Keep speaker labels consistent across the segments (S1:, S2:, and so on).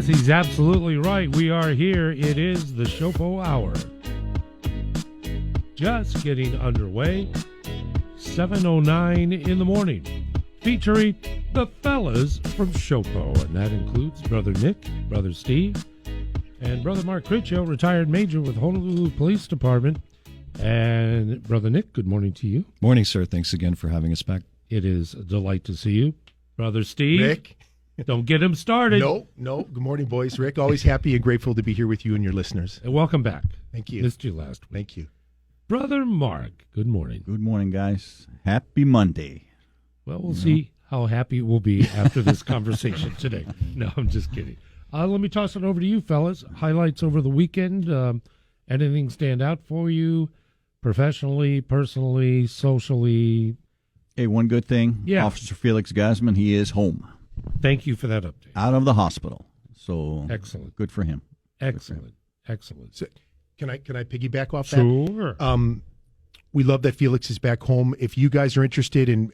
S1: Yes, he's absolutely right. We are here. It is the SHOPO Hour. Just getting underway. 7:09 in the morning. Featuring the fellas from SHOPO. And that includes Brother Nick, Brother Steve, and Brother Mark Critchell, retired major with Honolulu Police Department. And Brother Nick, good morning to you.
S2: Morning, sir. Thanks again for having us back.
S1: It is a delight to see you. Brother Steve.
S3: Rick.
S1: Don't get him started.
S3: No. Good morning, boys. Rick, always happy and grateful to be here with you and your listeners.
S1: And welcome back.
S3: Thank you.
S1: Missed you last week.
S3: Thank you.
S1: Brother Mark, good morning.
S4: Good morning, guys. Happy Monday.
S1: Well, we'll see how happy we'll be after this conversation today. No, I'm just kidding. Let me toss it over to you, fellas. Highlights over the weekend. Anything stand out for you professionally, personally, socially?
S4: Hey, one good thing.
S1: Yeah.
S4: Officer Felix Gazman, he is home.
S1: Thank you for that update.
S4: Out of the hospital. So
S1: Excellent.
S4: good for him.
S1: Excellent. Excellent.
S3: So, can I piggyback off
S1: Sure.
S3: that? We love that Felix is back home. If you guys are interested in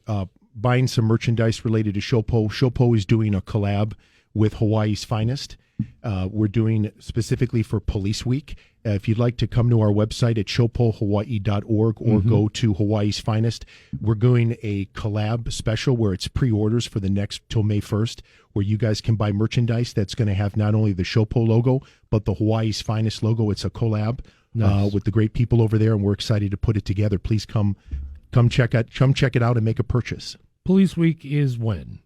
S3: buying some merchandise related to SHOPO, SHOPO is doing a collab with Hawaii's Finest. We're doing specifically for Police Week. If you'd like to come to our website at shopohawaii.org or go to Hawaii's Finest, we're doing a collab special where it's pre-orders for the next till May 1st, where you guys can buy merchandise that's going to have not only the SHOPO logo, but the Hawaii's Finest logo. It's a collab with the great people over there, and we're excited to put it together. Please come check it out and make a purchase.
S1: Police Week is when?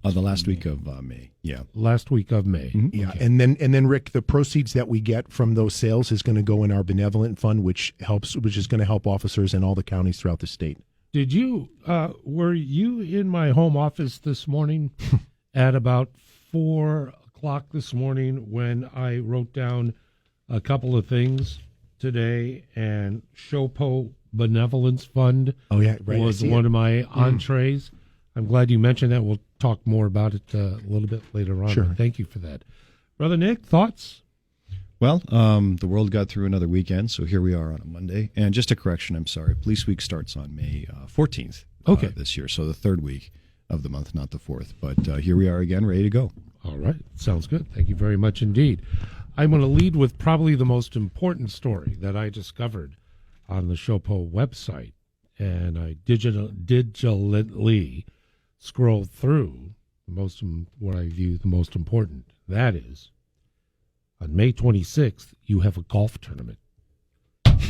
S2: The last week of May. Yeah.
S1: Last week of May.
S3: Yeah,
S1: Okay.
S3: and then Rick, the proceeds that we get from those sales is going to go in our benevolent fund, which is going to help officers in all the counties throughout the state.
S1: Did you, were you in my home office this morning at about 4 o'clock this morning when I wrote down a couple of things today, and SHOPO Benevolence Fund was one of my entrees. I'm glad you mentioned that. We'll talk more about it a little bit later on.
S3: Sure.
S1: But thank you for that. Brother Nick, thoughts?
S2: Well, the world got through another weekend, so here we are on a Monday. And just a correction, I'm sorry. Police Week starts on May 14th this year, so the third week of the month, not the fourth. But here we are again, ready to go.
S1: All right. Sounds good. Thank you very much indeed. I'm going to lead with probably the most important story that I discovered on the SHOPO website, and I digitally scrolled through what I view the most important. That is, on May 26th, you have a golf tournament.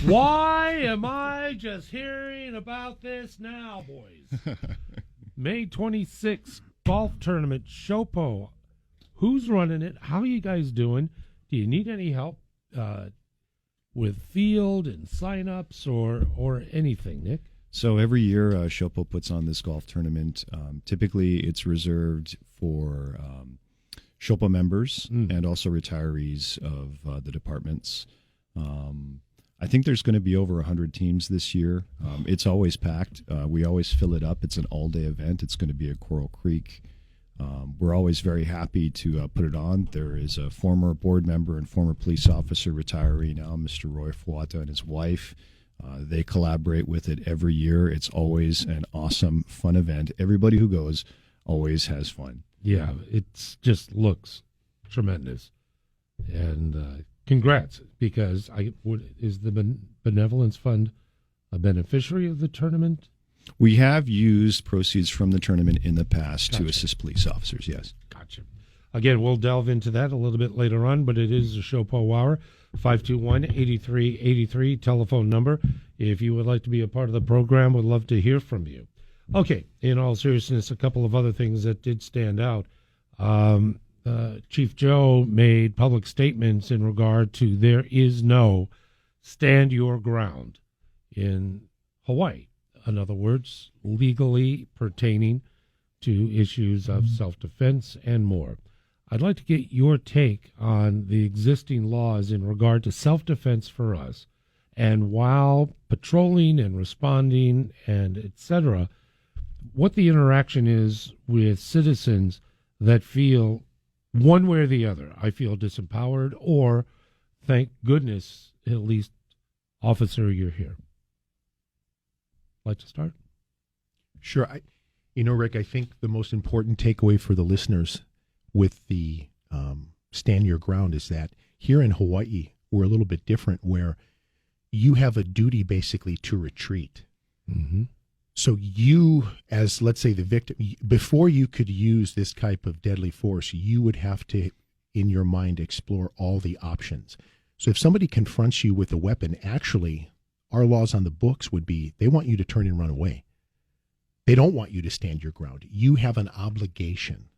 S1: Why am I just hearing about this now, boys? May 26th, golf tournament, SHOPO. Who's running it? How are you guys doing? Do you need any help with field and sign-ups or anything, Nick?
S2: So every year, SHOPO puts on this golf tournament. Typically, it's reserved for SHOPO members and also retirees of the departments. I think there's going to be over 100 teams this year. It's always packed. We always fill it up. It's an all-day event. It's going to be at Coral Creek. We're always very happy to put it on. There is a former board member and former police officer retiree now, Mr. Roy Fuata, and his wife. They collaborate with it every year. It's always an awesome, fun event. Everybody who goes always has fun.
S1: Yeah, it just looks tremendous. And congrats, because is the Benevolence Fund a beneficiary of the tournament?
S2: We have used proceeds from the tournament in the past to assist police officers, yes.
S1: Gotcha. Again, we'll delve into that a little bit later on, but it is a SHOPO Hour. 521-8383, telephone number. If you would like to be a part of the program, we'd love to hear from you. Okay, in all seriousness, a couple of other things that did stand out. Chief Joe made public statements in regard to there is no stand your ground in Hawaii. In other words, legally pertaining to issues of self-defense and more. I'd like to get your take on the existing laws in regard to self-defense for us, and while patrolling and responding and et cetera, what the interaction is with citizens that feel one way or the other. I feel disempowered, or thank goodness, at least, officer, you're here. Like to start?
S3: Sure. Rick, I think the most important takeaway for the listeners with the stand your ground is that here in Hawaii, we're a little bit different where you have a duty basically to retreat.
S1: Mm-hmm.
S3: So you, as let's say the victim, before you could use this type of deadly force, you would have to, in your mind, explore all the options. So if somebody confronts you with a weapon, actually, our laws on the books would be they want you to turn and run away. They don't want you to stand your ground. You have an obligation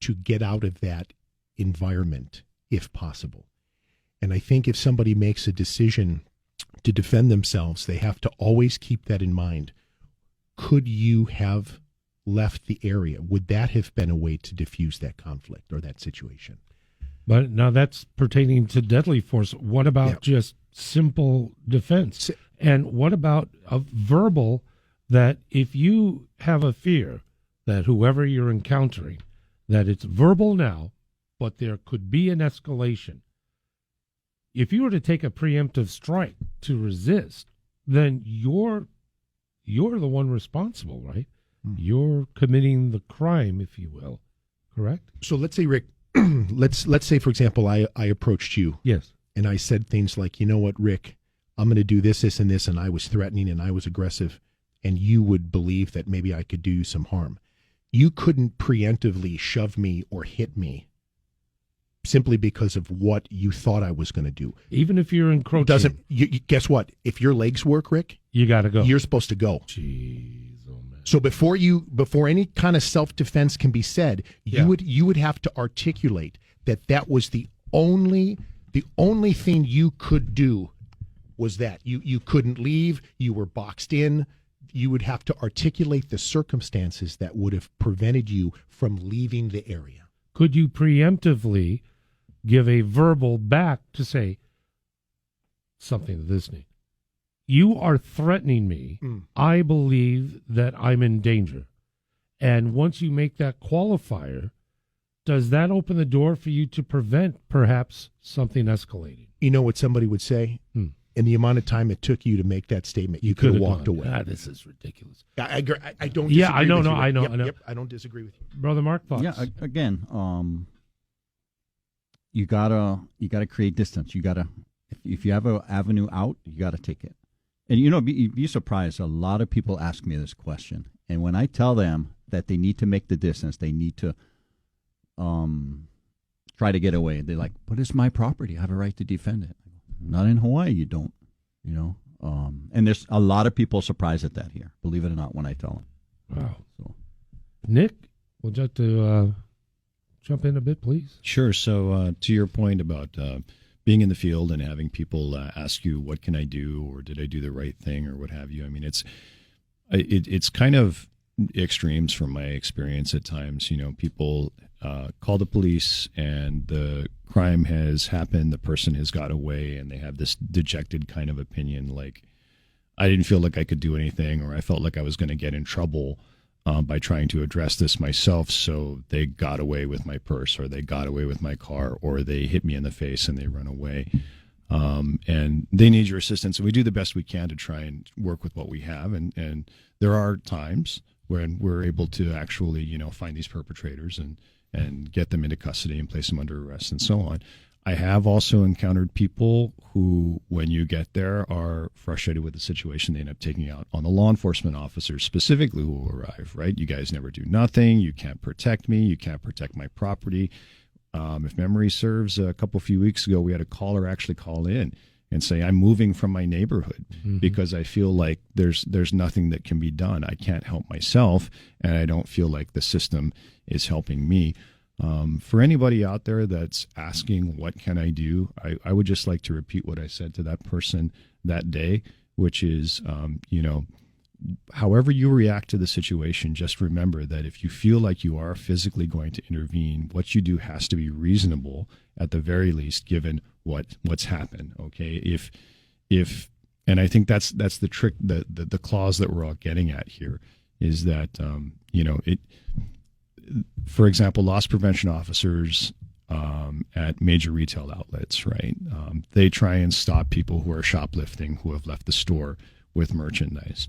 S3: to get out of that environment if possible. And I think if somebody makes a decision to defend themselves, they have to always keep that in mind. Could you have left the area? Would that have been a way to diffuse that conflict or that situation?
S1: But now that's pertaining to deadly force. What about just simple defense? And what about a verbal that if you have a fear that whoever you're encountering, that it's verbal now, but there could be an escalation. If you were to take a preemptive strike to resist, then you're the one responsible, right? You're committing the crime, if you will, correct?
S3: So let's say, Rick, let's say, for example, I approached you.
S1: Yes.
S3: And I said things like, you know what, Rick, I'm going to do this, this, and this, and I was threatening and I was aggressive, and you would believe that maybe I could do you some harm. You couldn't preemptively shove me or hit me simply because of what you thought I was going to do.
S1: Even if you're encroaching.
S3: Guess what? If your legs work, Rick,
S1: you got to go.
S3: You're supposed to go.
S1: Jeez, oh man.
S3: So before any kind of self-defense can be said, you would have to articulate that was the only thing you could do was that. You couldn't leave, you were boxed in. You would have to articulate the circumstances that would have prevented you from leaving the area.
S1: Could you preemptively give a verbal back to say something to this nature? You are threatening me. I believe that I'm in danger. And once you make that qualifier, does that open the door for you to prevent perhaps something escalating?
S3: You know what somebody would say? In the amount of time it took you to make that statement, you could have walked away.
S1: This is ridiculous.
S3: I don't.
S1: Yeah, I know.
S3: with you.
S1: I know.
S3: Yep,
S1: I know.
S3: Yep, I don't disagree with you,
S1: Brother Mark. Thoughts?
S4: Yeah. Again, you gotta create distance. You gotta if you have an avenue out, you gotta take it. And you'd be surprised. A lot of people ask me this question, and when I tell them that they need to make the distance, they need to try to get away. They're like, "But it's my property. I have a right to defend it." Not in Hawaii, you don't. And there's a lot of people surprised at that here. Believe it or not, when I tell them.
S1: Wow.
S4: So,
S1: Nick, would you like to jump in a bit, please?
S2: Sure. So to your point about being in the field and having people ask you, what can I do, or did I do the right thing, or what have you? I mean, it's kind of extremes from my experience at times. People call the police and the crime has happened, the person has got away, and they have this dejected kind of opinion like, I didn't feel like I could do anything, or I felt like I was going to get in trouble by trying to address this myself, so they got away with my purse, or they got away with my car, or they hit me in the face and they run away. And they need your assistance, and we do the best we can to try and work with what we have. And there are times when we're able to actually, find these perpetrators and get them into custody and place them under arrest and so on. I have also encountered people who, when you get there, are frustrated with the situation. They end up taking out on the law enforcement officers specifically who arrive, right? You guys never do nothing. You can't protect me. You can't protect my property. If memory serves, a few weeks ago, we had a caller actually call in and say, I'm moving from my neighborhood because I feel like there's nothing that can be done. I can't help myself, and I don't feel like the system is helping me. For anybody out there that's asking, what can I do? I would just like to repeat what I said to that person that day, which is, however you react to the situation, just remember that if you feel like you are physically going to intervene, what you do has to be reasonable at the very least, given what's happened. Okay. If, and I think that's the trick, the clause that we're all getting at here is that, for example, loss prevention officers at major retail outlets, right? They try and stop people who are shoplifting, who have left the store with merchandise.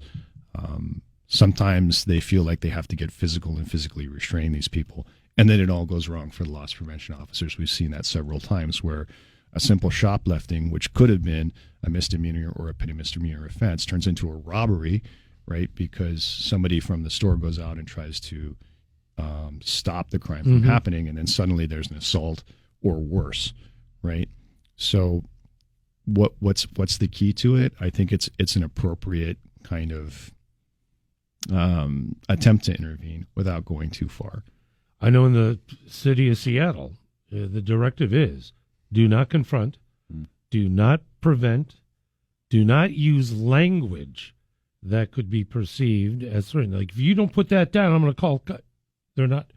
S2: Sometimes they feel like they have to get physical and physically restrain these people. And then it all goes wrong for the loss prevention officers. We've seen that several times where a simple shoplifting, which could have been a misdemeanor or a petty misdemeanor offense, turns into a robbery, right? Because somebody from the store goes out and tries to stop the crime from happening, and then suddenly there's an assault or worse, right? So what's the key to it? I think it's an appropriate kind of attempt to intervene without going too far.
S1: I know in the city of Seattle, the directive is do not confront, do not prevent, do not use language that could be perceived as threatening. Like, if you don't put that down, I'm going to call. They're not.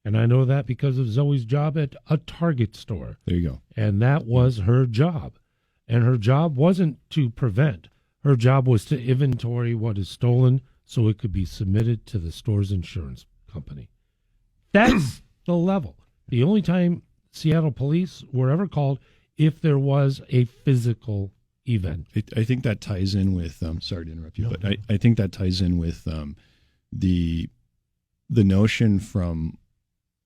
S1: And I know that because of Zoe's job at a Target store.
S2: There you go.
S1: And that was her job. And her job wasn't to prevent. Her job was to inventory what is stolen so it could be submitted to the store's insurance company. That's the level. The only time Seattle police were ever called if there was a physical event.
S2: I think that ties in with, sorry to interrupt you, but I think that ties in with the notion from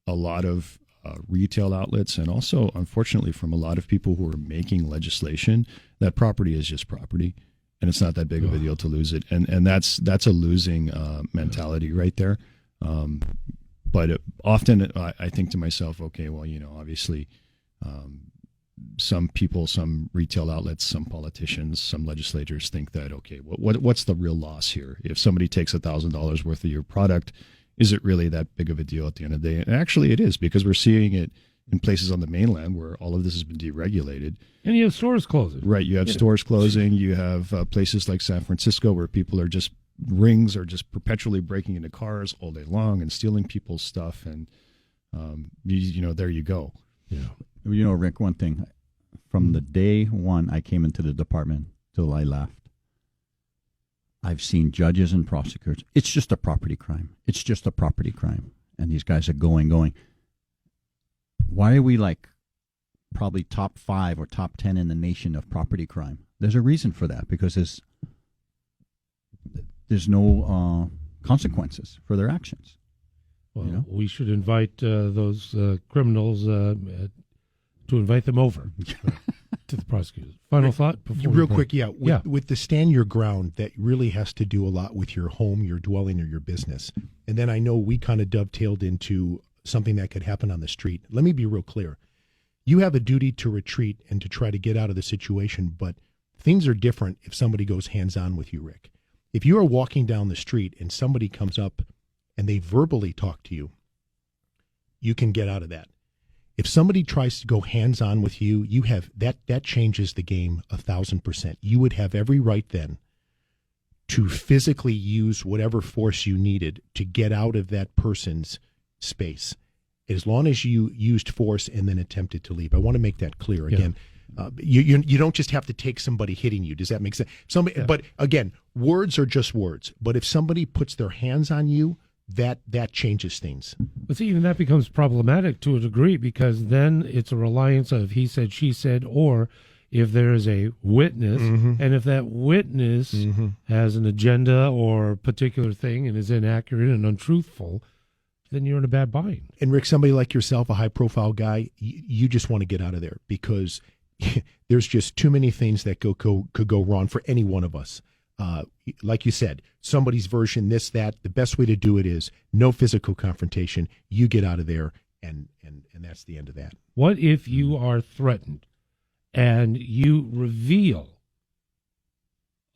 S2: a lot of retail outlets, and also, unfortunately, from a lot of people who are making legislation, that property is just property, and it's not that big of a deal to lose it, and that's a losing mentality right there. But often I think to myself, okay, well, obviously, some people, some retail outlets, some politicians, some legislators think that, okay, what's the real loss here? If somebody takes $1,000 worth of your product, is it really that big of a deal at the end of the day? And actually it is, because we're seeing it in places on the mainland where all of this has been deregulated.
S1: And you have stores closing.
S2: Right. You have stores closing. You have places like San Francisco where people are just, rings are just perpetually breaking into cars all day long and stealing people's stuff. And, there you go.
S4: Yeah. Rick, one thing. From the day one I came into the department till I left, I've seen judges and prosecutors. It's just a property crime. It's just a property crime. And these guys are going. Why are we probably top 5 or top 10 in the nation of property crime? There's a reason for that, because there's no consequences for their actions.
S1: Well, we should invite those criminals to invite them over to the prosecutors. Final thought?
S3: Real quick, with the stand your ground, that really has to do a lot with your home, your dwelling, or your business. And then I know we kind of dovetailed into something that could happen on the street. Let me be real clear. You have a duty to retreat and to try to get out of the situation, but things are different if somebody goes hands-on with you, Rick. If you are walking down the street and somebody comes up and they verbally talk to you, you can get out of that. If somebody tries to go hands-on with you, you have that changes the game 1,000%. You would have every right then to physically use whatever force you needed to get out of that person's space, as long as you used force and then attempted to leave. I want to make that clear again. You don't just have to take somebody hitting you. Does that make sense? But again, words are just words. But if somebody puts their hands on you, that changes things.
S1: But see, even that becomes problematic to a degree, because then it's a reliance of he said, she said, or if there is a witness, and if that witness has an agenda or a particular thing and is inaccurate and untruthful, then you're in a bad bind.
S3: And Rick, somebody like yourself, a high-profile guy, you just want to get out of there, because there's just too many things that could go wrong for any one of us. Like you said, somebody's version, this, that. The best way to do it is no physical confrontation. You get out of there, and that's the end of that.
S1: What if you are threatened and you reveal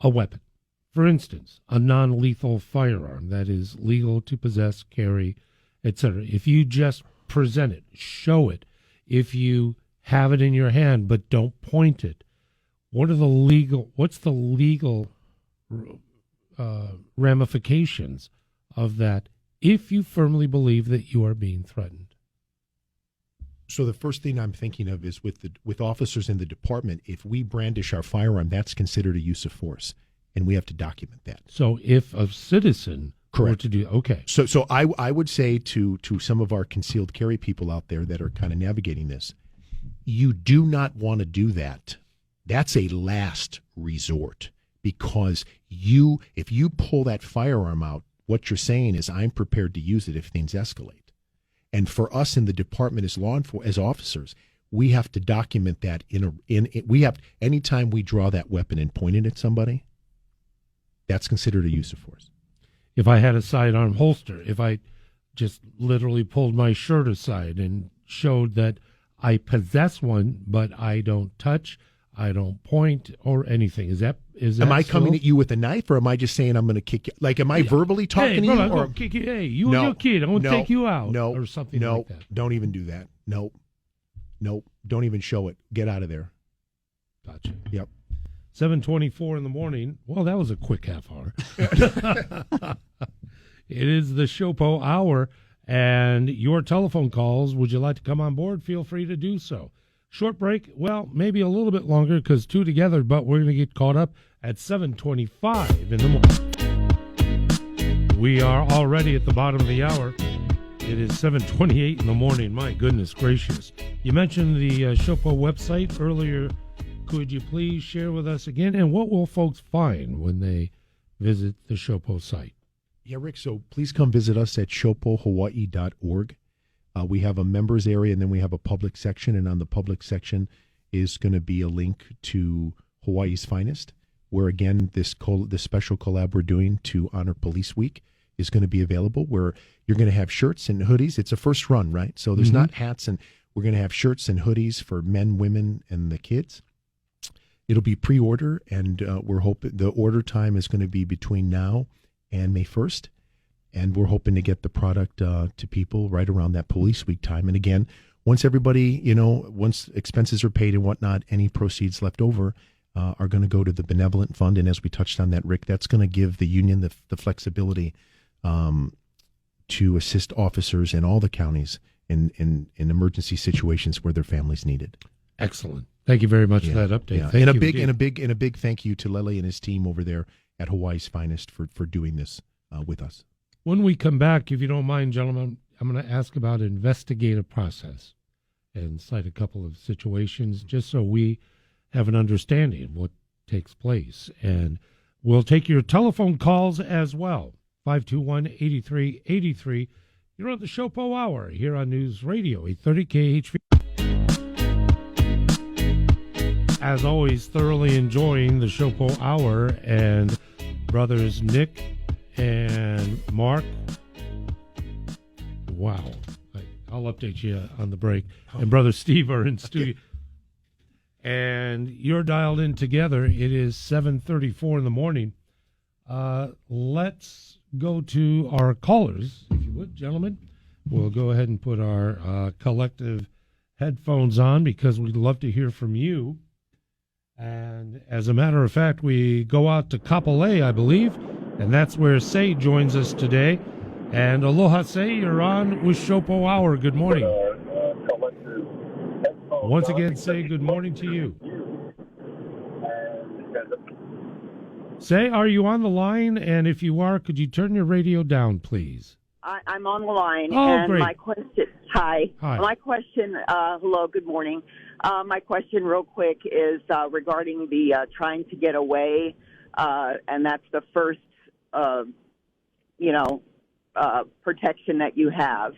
S1: a weapon? For instance, a non-lethal firearm that is legal to possess, carry, etc. If you just present it, show it. If you have it in your hand but don't point it, what's the legal ramifications of that if you firmly believe that you are being threatened?
S3: So the first thing I'm thinking of is with officers in the department, if we brandish our firearm, that's considered a use of force, and we have to document that.
S1: So if a citizen were to do, okay.
S3: So I would say to some of our concealed carry people out there that are kind of navigating this, you do not want to do that. That's a last resort, because if you pull that firearm out, what you're saying is, I'm prepared to use it if things escalate. And for us in the department as as officers, we have to document that anytime we draw that weapon and point it at somebody, that's considered a use of force.
S1: If I had a sidearm holster, if I just literally pulled my shirt aside and showed that I possess one, but I don't touch, I don't point or anything. Is that
S3: am I coming at you with a knife, or am I just saying I'm going to kick you? Like, am I verbally talking to you?
S1: I'm going to kick you. Hey, you and your kid, I'm going to take you out. Or something like that.
S3: Don't even do that. Nope. Don't even show it. Get out of there.
S1: Gotcha.
S3: Yep.
S1: 7:24 in the morning. Well, that was a quick half hour. It is the SHOPO hour, and your telephone calls. Would you like to come on board? Feel free to do so. Short break. Well, maybe a little bit longer because two together, but we're going to get caught up at 7:25 in the morning. We are already at the bottom of the hour. It is 7:28 in the morning. My goodness gracious. You mentioned the SHOPO website earlier. Could you please share with us again? And what will folks find when they visit the SHOPO site?
S3: Yeah, Rick, so please come visit us at shopohawaii.org. We have a members area, and then we have a public section, and on the public section is going to be a link to Hawaii's Finest, where, again, this special collab we're doing to honor Police Week is going to be available, where you're going to have shirts and hoodies. It's a first run, right? So there's not hats, and we're going to have shirts and hoodies for men, women, and the kids. It'll be pre-order, and we're hoping the order time is going to be between now and May 1st, and we're hoping to get the product to people right around that Police Week time. And again, once everybody, once expenses are paid and whatnot, any proceeds left over are going to go to the benevolent fund. And as we touched on that, Rick, that's going to give the union the flexibility to assist officers in all the counties in emergency situations where their families need it.
S1: Excellent. Thank you very much for that update.
S3: Yeah.
S1: Thank
S3: and
S1: you
S3: a big thank you to Lele and his team over there at Hawaii's Finest for doing this with us.
S1: When we come back, if you don't mind, gentlemen, I'm going to ask about investigative process and cite a couple of situations just so we have an understanding of what takes place. And we'll take your telephone calls as well. 521-8383. You're on the SHOPO Hour here on News Radio 830 KHV. As always, thoroughly enjoying the SHOPO Hour, and brothers Nick and Mark. Wow. I'll update you on the break. And brother Steve are in studio. And you're dialed in together. It is 7:34 in the morning. Let's go to our callers, if you would, gentlemen. We'll go ahead and put our collective headphones on because we'd love to hear from you. And as a matter of fact, we go out to Kapolei, I believe, and that's where Say joins us today. And aloha, Say, you're on with SHOPO Hour. Good morning. Once again, Say, good morning to you. Say, are you on the line? And if you are, could you turn your radio down, please?
S5: I'm on the line.
S1: Oh,
S5: and
S1: great.
S5: My question, hi. My question, hello, good morning. My question real quick is regarding the trying to get away, and that's the first, protection that you have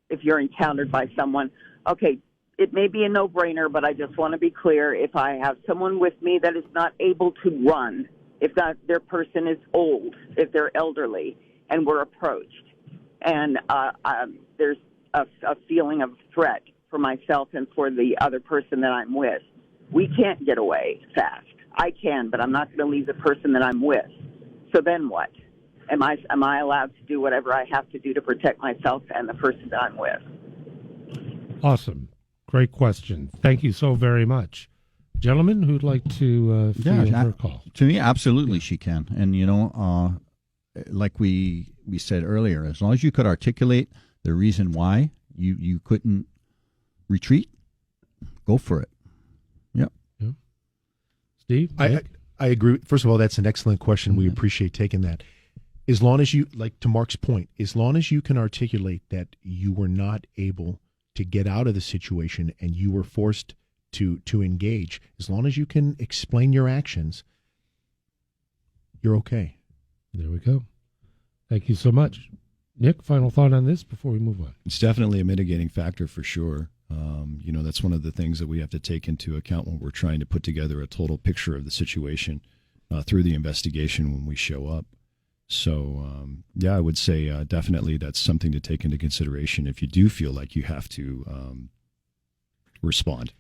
S5: if you're encountered by someone. Okay, it may be a no-brainer, but I just want to be clear. If I have someone with me that is not able to run, if that their person is old, if they're elderly, and we're approached, and there's a feeling of threat for myself and for the other person that I'm with, we can't get away fast. I can, but I'm not going to leave the person that I'm with. So then what? Am I allowed to do whatever I have to do to protect myself and the person that I'm with?
S1: Awesome. Great question. Thank you so very much. Gentlemen, who'd like to field her call?
S4: To me, absolutely she can. And, like we said earlier, as long as you could articulate the reason why you couldn't retreat, go for it. Yep.
S1: Steve?
S3: I agree. First of all, that's an excellent question. We appreciate taking that. As long as you, like to Mark's point, as long as you can articulate that you were not able to get out of the situation and you were forced to engage, as long as you can explain your actions, you're okay.
S1: There we go. Thank you so much. Nick, final thought on this before we move on?
S2: It's definitely a mitigating factor for sure. That's one of the things that we have to take into account when we're trying to put together a total picture of the situation through the investigation when we show up. So, I would say definitely that's something to take into consideration if you do feel like you have to respond.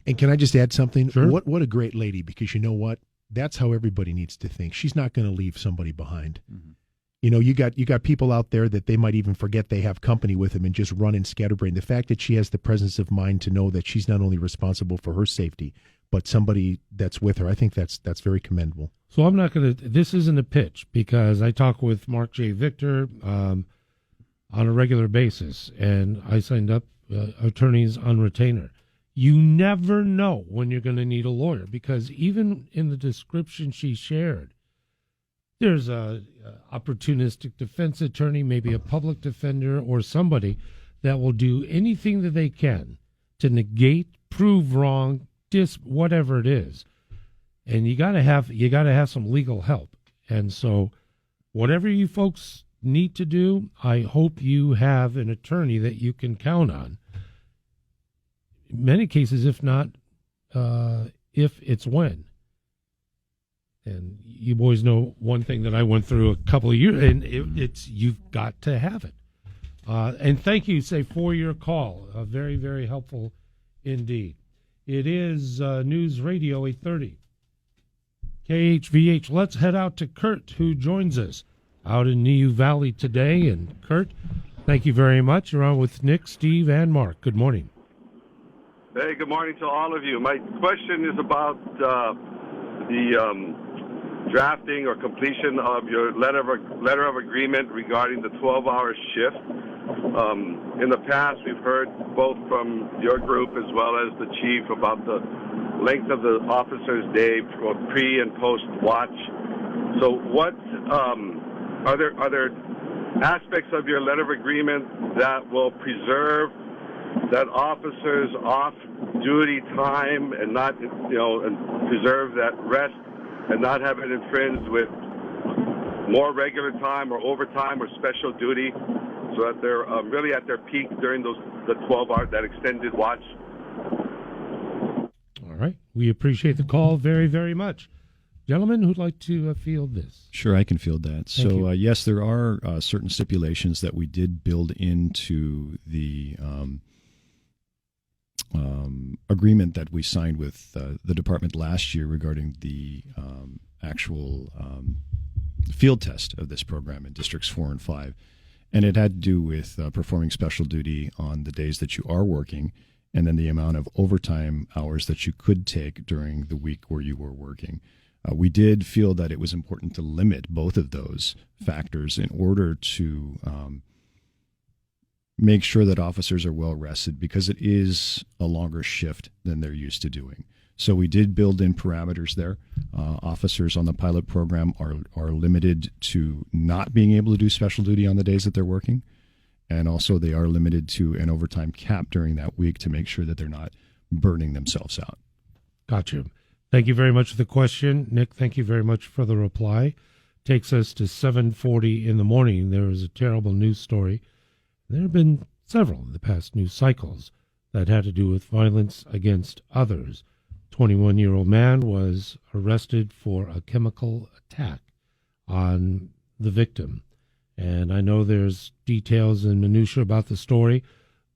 S3: And can I just add something?
S1: Sure.
S3: What a great lady, because you know what? That's how everybody needs to think. She's not going to leave somebody behind.
S4: Mm-hmm.
S3: You got people out there that they might even forget they have company with them and just run and scatterbrain. The fact that she has the presence of mind to know that she's not only responsible for her safety, but somebody that's with her, I think that's very commendable.
S1: So I'm not going to, this isn't a pitch, because I talk with Mark J. Victor on a regular basis, and I signed up attorneys on retainer. You never know when you're going to need a lawyer, because even in the description she shared, there's a opportunistic defense attorney, maybe a public defender, or somebody that will do anything that they can to negate, prove wrong, whatever it is. And you got to have some legal help. And so whatever you folks need to do, I hope you have an attorney that you can count on. In many cases, if not, if it's when. And you boys know one thing that I went through a couple of years, and it's you've got to have it. And thank you, for your call. Very, very helpful indeed. It is News Radio 830. KHVH. Let's head out to Kurt, who joins us out in Niu Valley today. And Kurt, thank you very much. You're on with Nick, Steve, and Mark. Good morning.
S6: Hey, good morning to all of you. My question is about the drafting or completion of your letter of agreement regarding the 12-hour shift. In the past, we've heard both from your group as well as the chief about the length of the officer's day for pre and post watch. So, what are there aspects of your letter of agreement that will preserve that officer's off-duty time and not, and preserve that rest and not have it infringed with more regular time or overtime or special duty, so that they're really at their peak during the 12-hour, that extended watch?
S1: All right. We appreciate the call very, very much. Gentlemen, who'd like to field this?
S2: Sure, I can field that. So, yes, there are certain stipulations that we did build into the agreement that we signed with the department last year regarding the actual field test of this program in Districts 4 and 5. And it had to do with performing special duty on the days that you are working, and then the amount of overtime hours that you could take during the week where you were working. We did feel that it was important to limit both of those factors in order to make sure that officers are well rested, because it is a longer shift than they're used to doing. So we did build in parameters there. Officers on the pilot program are limited to not being able to do special duty on the days that they're working. And also they are limited to an overtime cap during that week to make sure that they're not burning themselves out.
S1: Gotcha. Thank you very much for the question. Nick, thank you very much for the reply. Takes us to 7:40 in the morning. There was a terrible news story. There have been several in the past news cycles that had to do with violence against others. 21-year-old man was arrested for a chemical attack on the victim. And I know there's details and minutia about the story,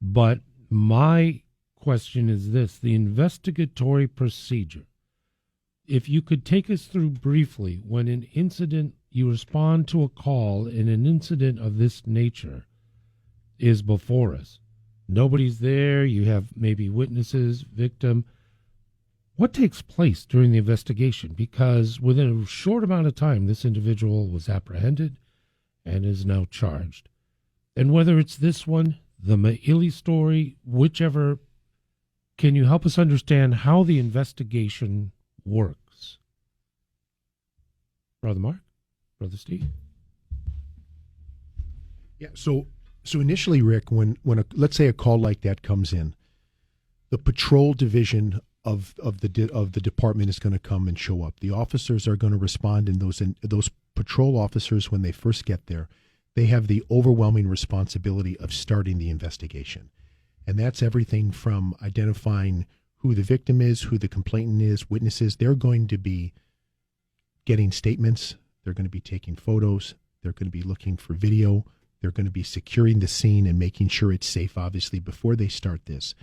S1: but my question is this: the investigatory procedure. If you could take us through briefly, when an incident, you respond to a call in an incident of this nature is before us. Nobody's there, you have maybe witnesses, victim. What takes place during the investigation? Because within a short amount of time, this individual was apprehended and is now charged. And whether it's this one, the Maili story, whichever, can you help us understand how the investigation works? Brother Mark? Brother Steve?
S3: Yeah, so initially, Rick, when let's say a call like that comes in, the patrol division of the department is going to come and show up. The officers are going to respond, and those patrol officers, when they first get there, they have the overwhelming responsibility of starting the investigation. And that's everything from identifying who the victim is, who the complainant is, witnesses. They're going to be getting statements. They're going to be taking photos. They're going to be looking for video. They're going to be securing the scene and making sure it's safe, obviously, before they start this.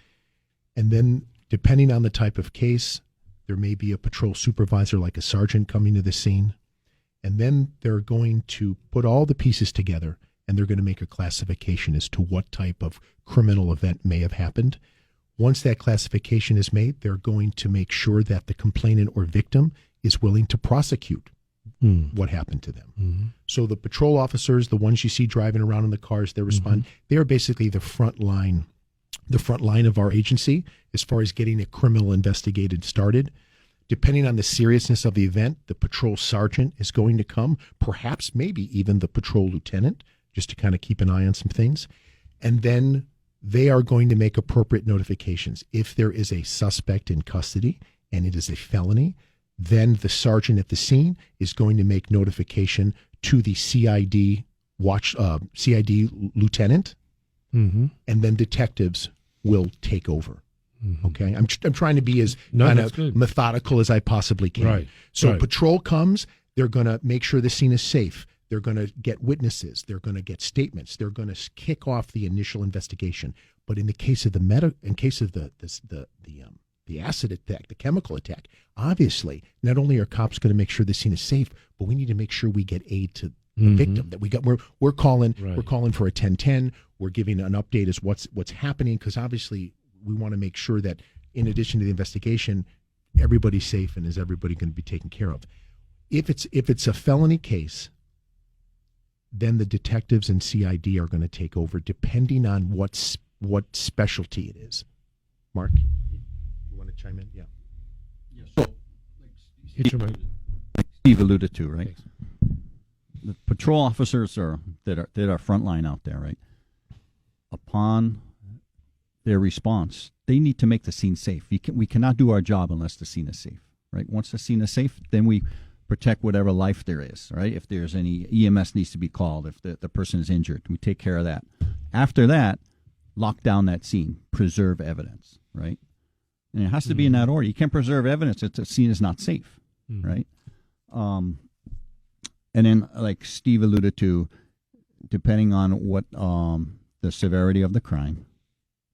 S3: And then, depending on the type of case, there may be a patrol supervisor like a sergeant coming to the scene. And then they're going to put all the pieces together, and they're going to make a classification as to what type of criminal event may have happened. Once that classification is made, they're going to make sure that the complainant or victim is willing to prosecute what happened to them.
S1: Mm-hmm.
S3: So the patrol officers, the ones you see driving around in the cars, they respond. They are basically the front line of our agency as far as getting a criminal investigated started. Depending on the seriousness of the event, the patrol sergeant is going to come, perhaps maybe even the patrol lieutenant, just to kind of keep an eye on some things. And then they are going to make appropriate notifications. If there is a suspect in custody and it is a felony, then the sergeant at the scene is going to make notification to the CID lieutenant, and then detectives will take over. Okay, I'm trying to be as kind of methodical as I possibly can.
S1: Right.
S3: So patrol comes, they're going to make sure the scene is safe. They're going to get witnesses. They're going to get statements. They're going to kick off the initial investigation. But in the case of the acid attack, the chemical attack, obviously, not only are cops going to make sure the scene is safe, but we need to make sure we get aid to the victim. That we're calling for a 1010. We're giving an update as what's happening, because obviously we want to make sure that in addition to the investigation, everybody's safe and is everybody going to be taken care of. If it's a felony case, then the detectives and CID are going to take over, depending on what specialty it is. Mark, you want to chime in? Yeah.
S4: So, Steve alluded to, right?
S1: Thanks.
S4: The patrol officers that are frontline out there, right? Upon their response, they need to make the scene safe. We cannot do our job unless the scene is safe, right? Once the scene is safe, then we protect whatever life there is, right? If there's any EMS needs to be called, if the person is injured, we take care of that. After that, lock down that scene, preserve evidence, right? And it has to be in that order. You can't preserve evidence if the scene is not safe, right? And then, like Steve alluded to, depending on what the severity of the crime,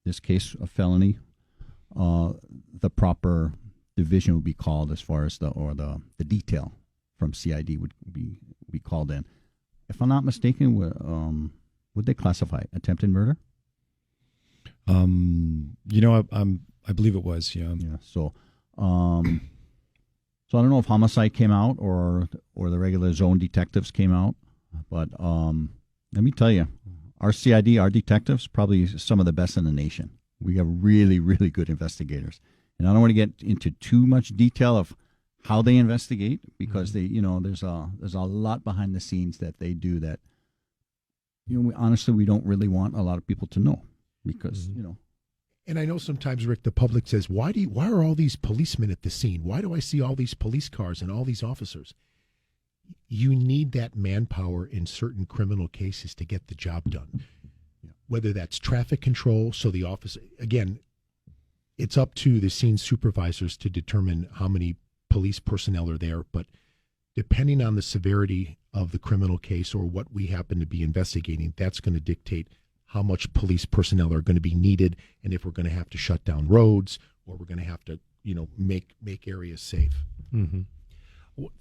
S4: this case a felony, the proper division would be called as far as the detail from CID would be called in. If I'm not mistaken, would they classify it attempted murder?
S2: I believe it was. Yeah.
S4: Yeah. So I don't know if homicide came out or the regular zone detectives came out, but let me tell you, our CID, our detectives, probably some of the best in the nation. We have really, really good investigators. And I don't want to get into too much detail of how they investigate, because there's a lot behind the scenes that they do that, honestly, we don't really want a lot of people to know, because,
S3: And I know sometimes, Rick, the public says, why are all these policemen at the scene? Why do I see all these police cars and all these officers? You need that manpower in certain criminal cases to get the job done. Whether that's traffic control, so the office, again, it's up to the scene supervisors to determine how many police personnel are there, but depending on the severity of the criminal case or what we happen to be investigating, that's going to dictate how much police personnel are going to be needed, and if we're going to have to shut down roads or we're going to have to, make areas safe.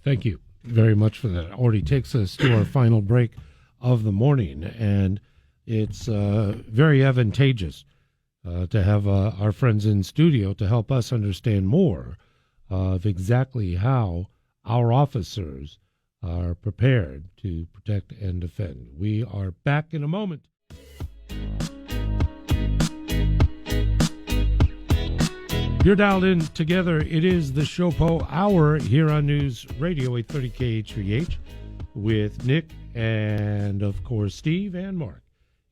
S1: Thank you very much for that. Already takes us to our final break of the morning, and it's very advantageous to have our friends in studio to help us understand more of exactly how our officers are prepared to protect and defend. We are back in a moment. You're dialed in together. It is the SHOPO Hour here on News Radio 830 KHVH with Nick and, of course, Steve and Mark.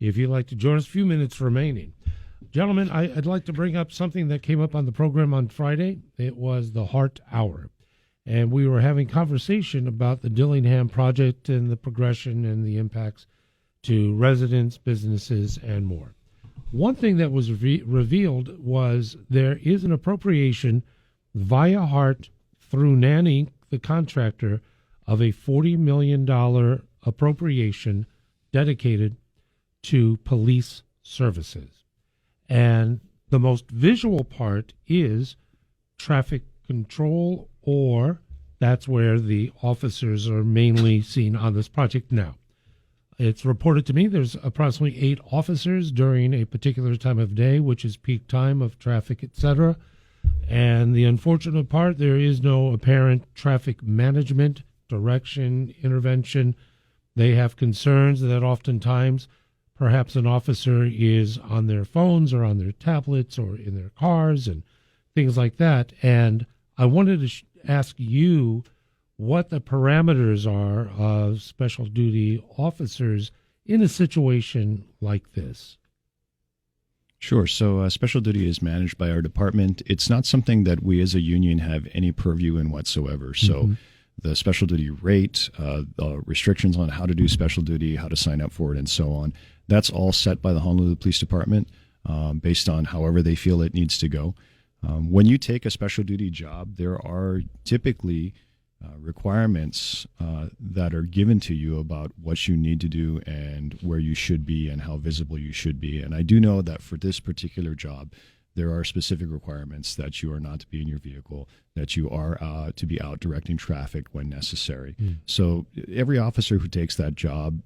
S1: If you'd like to join us, a few minutes remaining. Gentlemen, I'd like to bring up something that came up on the program on Friday. It was the Heart Hour. And we were having conversation about the Dillingham project and the progression and the impacts to residents, businesses, and more. One thing that was revealed was there is an appropriation via HART through NAN Inc., the contractor, of a $40 million appropriation dedicated to police services. And the most visual part is traffic control, or that's where the officers are mainly seen on this project now. It's reported to me there's approximately 8 officers during a particular time of day, which is peak time of traffic, etc. And the unfortunate part, there is no apparent traffic management, direction, intervention. They have concerns that oftentimes perhaps an officer is on their phones or on their tablets or in their cars and things like that. And I wanted to ask you what the parameters are of special duty officers in a situation like this.
S2: Sure. So special duty is managed by our department. It's not something that we as a union have any purview in whatsoever. So the special duty rate, restrictions on how to do special duty, how to sign up for it, and so on, that's all set by the Honolulu Police Department based on however they feel it needs to go. When you take a special duty job, there are typically requirements that are given to you about what you need to do and where you should be and how visible you should be. And I do know that for this particular job, there are specific requirements that you are not to be in your vehicle, that you are to be out directing traffic when necessary. So every officer who takes that job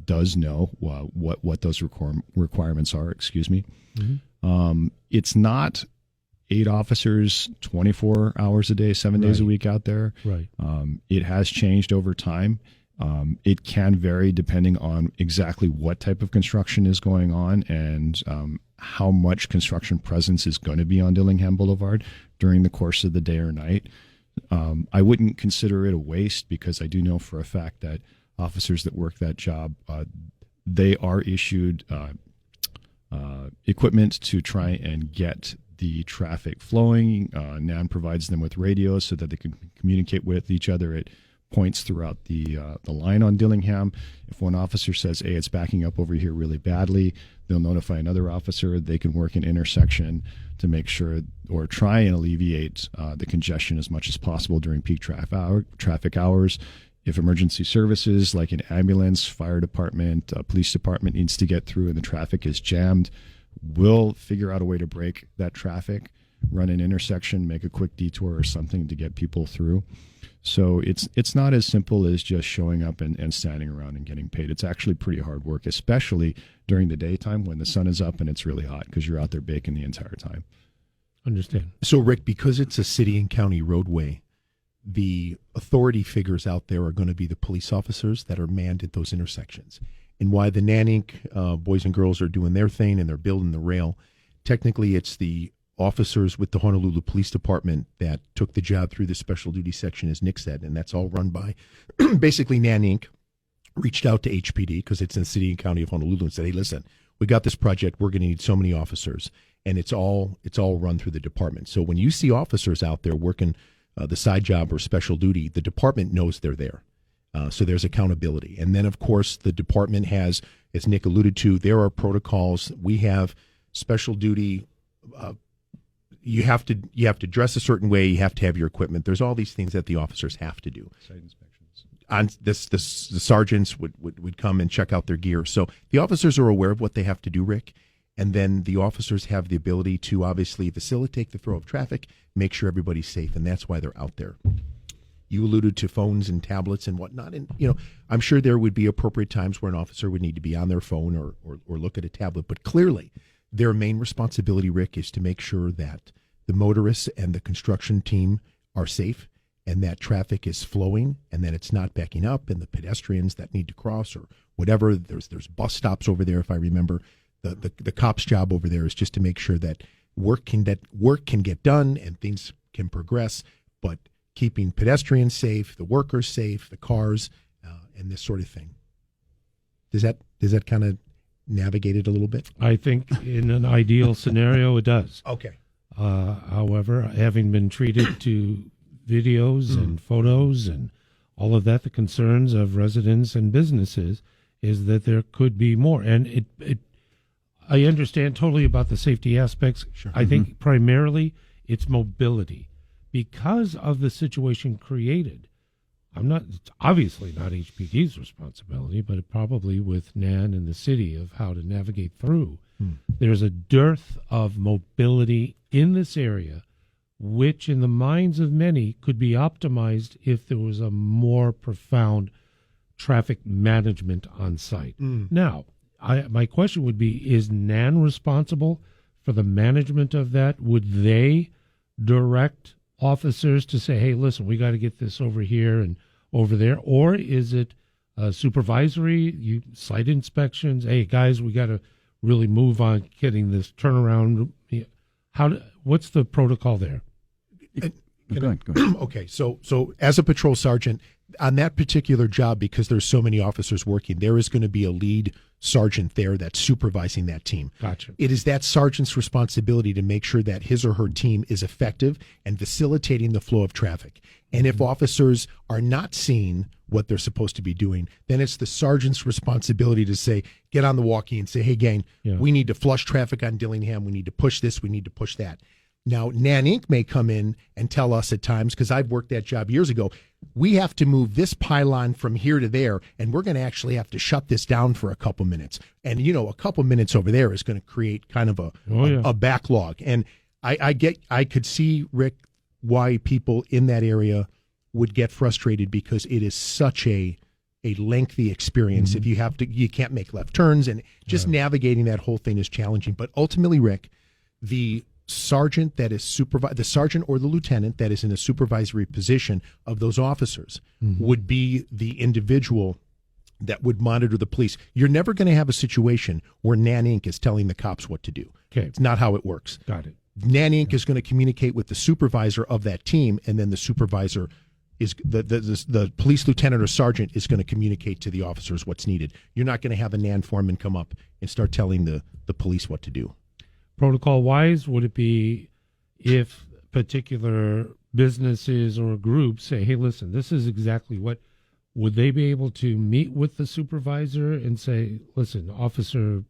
S2: does know what those requirements are. Excuse me. It's not 8 officers, 24 hours a day, 7 days a week out there.
S1: Right.
S2: It has changed over time. It can vary depending on exactly what type of construction is going on and how much construction presence is going to be on Dillingham Boulevard during the course of the day or night. I wouldn't consider it a waste because I do know for a fact that officers that work that job, they are issued equipment to try and get the traffic flowing. NAN provides them with radios so that they can communicate with each other at points throughout the line on Dillingham. If one officer says, hey, it's backing up over here really badly, they'll notify another officer. They can work an intersection to make sure or try and alleviate the congestion as much as possible during peak traffic hours. If emergency services like an ambulance, fire department, police department needs to get through and the traffic is jammed, we'll figure out a way to break that traffic, run an intersection, make a quick detour or something to get people through. So it's not as simple as just showing up and standing around and getting paid. It's actually pretty hard work, especially during the daytime when the sun is up and it's really hot because you're out there baking the entire time.
S1: Understand.
S3: So, Rick, because it's a city and county roadway, the authority figures out there are going to be the police officers that are manned at those intersections. And why the NAN Inc. Boys and girls are doing their thing and they're building the rail, technically it's the officers with the Honolulu Police Department that took the job through the special duty section, as Nick said, and that's all run by basically NAN Inc. reached out to HPD because it's in the city and county of Honolulu and said, hey, listen, we got this project. We're going to need so many officers. And it's all run through the department. So when you see officers out there working the side job or special duty, the department knows they're there. So there's accountability. And then, of course, the department has, as Nick alluded to, there are protocols. We have special duty. You have to dress a certain way. You have to have your equipment. There's all these things that the officers have to do.
S2: Site inspections.
S3: On the sergeants would come and check out their gear. So the officers are aware of what they have to do, Rick. And then the officers have the ability to obviously facilitate the flow of traffic, make sure everybody's safe, and that's why they're out there. You alluded to phones and tablets and whatnot, and I'm sure there would be appropriate times where an officer would need to be on their phone or look at a tablet. But clearly, their main responsibility, Rick, is to make sure that the motorists and the construction team are safe, and that traffic is flowing, and that it's not backing up, and the pedestrians that need to cross or whatever. There's bus stops over there, if I remember. The cop's job over there is just to make sure that work can get done and things can progress, but keeping pedestrians safe, the workers safe, the cars, and this sort of thing. Does that kind of navigate it a little bit?
S1: I think in an ideal scenario, it does.
S3: Okay.
S1: However, having been treated to videos and photos and all of that, the concerns of residents and businesses, is that there could be more. And I understand totally about the safety aspects.
S3: Sure.
S1: I think primarily it's mobility. Because of the situation created, it's obviously not HPD's responsibility, but probably with Nan and the city of how to navigate through. There's a dearth of mobility in this area, which in the minds of many could be optimized if there was a more profound traffic management on site. Now, my question would be, is Nan responsible for the management of that? Would they direct officers to say, hey, listen, we got to get this over here and over there? Or is it supervisory, site inspections? Hey, guys, we got to really move on getting this turnaround. What's the protocol there?
S4: Go ahead.
S3: Okay, so as a patrol sergeant, on that particular job, because there's so many officers working, there is going to be a lead sergeant there that's supervising that team.
S1: Gotcha.
S3: It is that sergeant's responsibility to make sure that his or her team is effective and facilitating the flow of traffic. And if officers are not seeing what they're supposed to be doing, then it's the sergeant's responsibility to say, get on the walkie and say, hey, gang, we need to flush traffic on Dillingham. We need to push this. We need to push that. Now, Nan Inc. may come in and tell us at times, because I've worked that job years ago, we have to move this pylon from here to there, and we're going to actually have to shut this down for a couple minutes. And, a couple minutes over there is going to create kind of a backlog. And I could see, Rick, why people in that area would get frustrated, because it is such a lengthy experience. If you can't make left turns, and just navigating that whole thing is challenging. But ultimately, Rick, the sergeant that is the sergeant or the lieutenant that is in a supervisory position of those officers would be the individual that would monitor the police. You're never going to have a situation where Nan Inc. is telling the cops what to do.
S1: Okay.
S3: It's not how it works.
S1: Got it.
S3: Nan Inc. is going to communicate with the supervisor of that team, and then the supervisor is the police lieutenant or sergeant is going to communicate to the officers what's needed. You're not going to have a Nan foreman come up and start telling the police what to do.
S1: Protocol-wise, would it be if particular businesses or groups say, hey, listen, this is exactly what, would they be able to meet with the supervisor and say, listen, officer,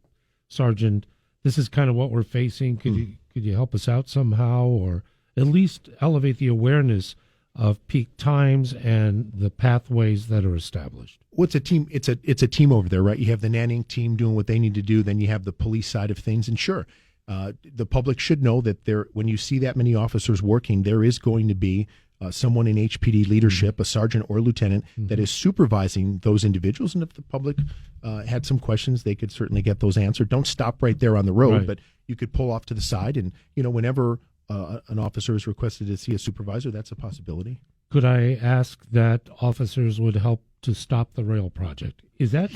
S1: sergeant, this is kind of what we're facing. Could you help us out somehow, or at least elevate the awareness of peak times and the pathways that are established?
S3: Well, it's a team. It's a team over there, right? You have the Nan Inc. team doing what they need to do. Then you have the police side of things, and sure. The public should know that when you see that many officers working, there is going to be someone in HPD leadership, a sergeant or lieutenant, that is supervising those individuals. And if the public had some questions, they could certainly get those answered. Don't stop right there on the road, but you could pull off to the side. And, whenever an officer is requested to see a supervisor, that's a possibility.
S1: Could I ask that officers would help to stop the rail project? Is that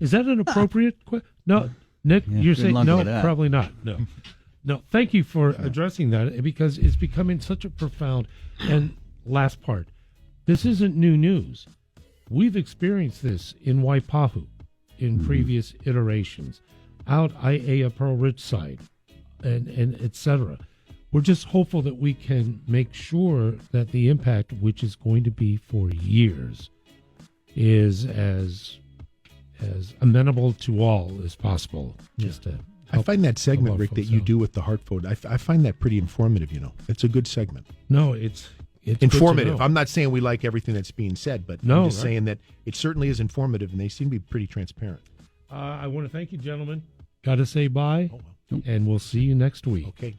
S1: an appropriate question? No. Nick, you're saying no, probably not. No. Thank you for addressing that, because it's becoming such a profound. And last part, this isn't new news. We've experienced this in Waipahu in previous iterations, out Aiea Pearl Ridge side, and et cetera. We're just hopeful that we can make sure that the impact, which is going to be for years, is as amenable to all as possible. Just to
S3: I find that segment, Rick, that you do with the Hartford, I find that pretty informative. It's a good segment.
S1: No, it's
S3: informative. I'm not saying we like everything that's being said, but I'm just saying that it certainly is informative, and they seem to be pretty transparent.
S1: I want to thank you, gentlemen. Got to say bye, and we'll see you next week.
S3: Okay.